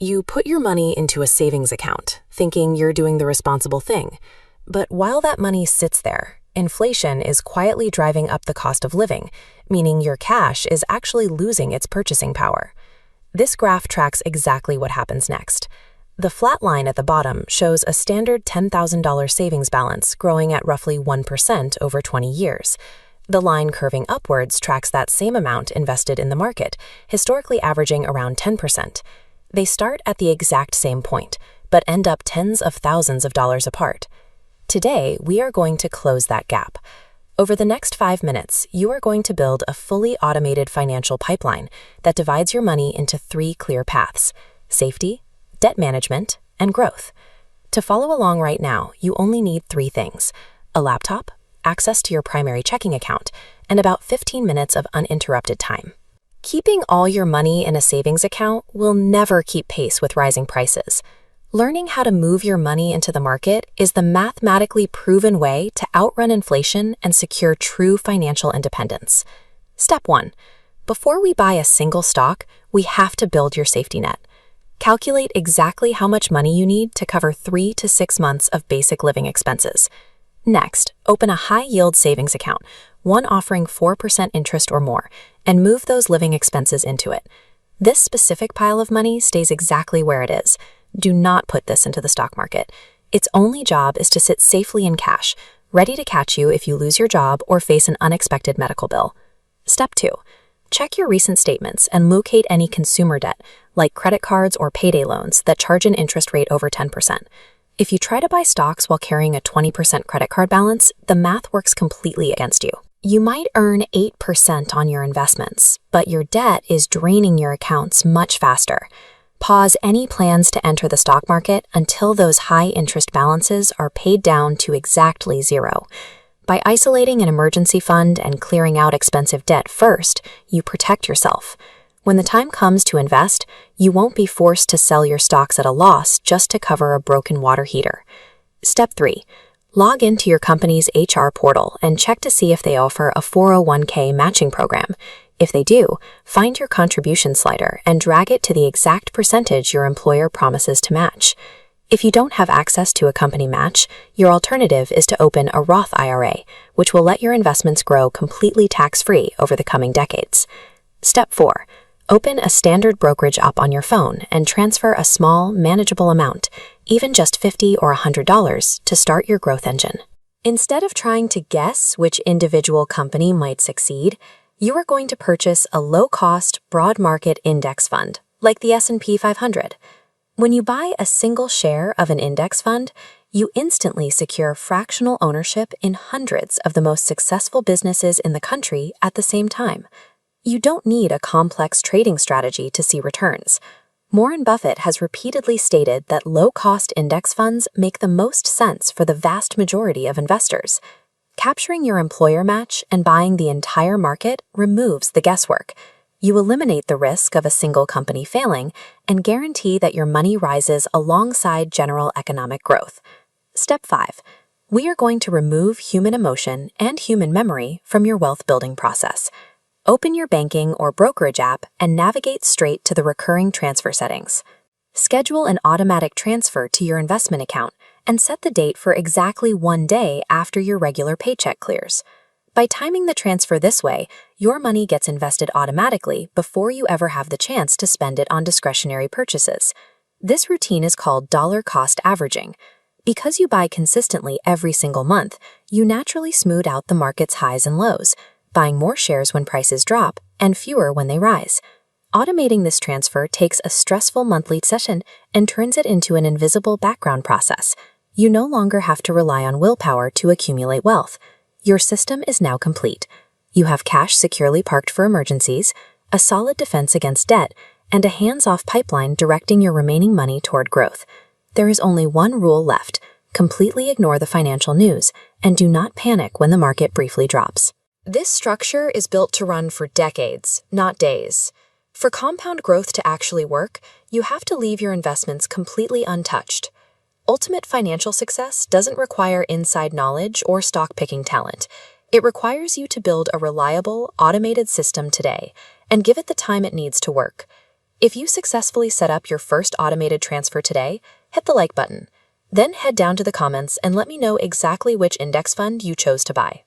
You put your money into a savings account, thinking you're doing the responsible thing. But while that money sits there, inflation is quietly driving up the cost of living, meaning your cash is actually losing its purchasing power. This graph tracks exactly what happens next. The flat line at the bottom shows a standard $10,000 savings balance growing at roughly 1% over 20 years. The line curving upwards tracks that same amount invested in the market, historically averaging around 10%. They start at the exact same point, but end up tens of thousands of dollars apart. Today, we are going to close that gap. Over the next 5 minutes, you are going to build a fully automated financial pipeline that divides your money into 3 clear paths: safety, debt management, and growth. To follow along right now, you only need 3 things: a laptop, access to your primary checking account, and about 15 minutes of uninterrupted time. Keeping all your money in a savings account will never keep pace with rising prices. Learning how to move your money into the market is the mathematically proven way to outrun inflation and secure true financial independence. Step 1. Before we buy a single stock, we have to build your safety net. Calculate exactly how much money you need to cover 3 to 6 months of basic living expenses. Next, open a high-yield savings account, one offering 4% interest or more, and move those living expenses into it. This specific pile of money stays exactly where it is. Do not put this into the stock market. Its only job is to sit safely in cash, ready to catch you if you lose your job or face an unexpected medical bill. Step 2. Check your recent statements and locate any consumer debt, like credit cards or payday loans, that charge an interest rate over 10%. If you try to buy stocks while carrying a 20% credit card balance, the math works completely against you. You might earn 8% on your investments, but your debt is draining your accounts much faster. Pause any plans to enter the stock market until those high-interest balances are paid down to exactly 0. By isolating an emergency fund and clearing out expensive debt first, you protect yourself. When the time comes to invest, you won't be forced to sell your stocks at a loss just to cover a broken water heater. Step 3. Log into your company's HR portal and check to see if they offer a 401k matching program. If they do, find your contribution slider and drag it to the exact percentage your employer promises to match. If you don't have access to a company match, your alternative is to open a Roth IRA, which will let your investments grow completely tax-free over the coming decades. Step 4. Open a standard brokerage app on your phone and transfer a small, manageable amount, even just $50 or $100, to start your growth engine. Instead of trying to guess which individual company might succeed, you are going to purchase a low-cost, broad-market index fund, like the S&P 500. When you buy a single share of an index fund, you instantly secure fractional ownership in hundreds of the most successful businesses in the country at the same time. You don't need a complex trading strategy to see returns. Warren Buffett has repeatedly stated that low-cost index funds make the most sense for the vast majority of investors. Capturing your employer match and buying the entire market removes the guesswork. You eliminate the risk of a single company failing and guarantee that your money rises alongside general economic growth. Step 5. We are going to remove human emotion and human memory from your wealth-building process. Open your banking or brokerage app and navigate straight to the recurring transfer settings. Schedule an automatic transfer to your investment account and set the date for exactly 1 day after your regular paycheck clears. By timing the transfer this way, your money gets invested automatically before you ever have the chance to spend it on discretionary purchases. This routine is called dollar cost averaging. Because you buy consistently every single month, you naturally smooth out the market's highs and lows, buying more shares when prices drop and fewer when they rise. Automating this transfer takes a stressful monthly session and turns it into an invisible background process. You no longer have to rely on willpower to accumulate wealth. Your system is now complete. You have cash securely parked for emergencies, a solid defense against debt, and a hands-off pipeline directing your remaining money toward growth. There is only one rule left: completely ignore the financial news and do not panic when the market briefly drops. This structure is built to run for decades, not days. For compound growth to actually work, you have to leave your investments completely untouched. Ultimate financial success doesn't require inside knowledge or stock-picking talent. It requires you to build a reliable, automated system today and give it the time it needs to work. If you successfully set up your first automated transfer today, hit the like button. Then head down to the comments and let me know exactly which index fund you chose to buy.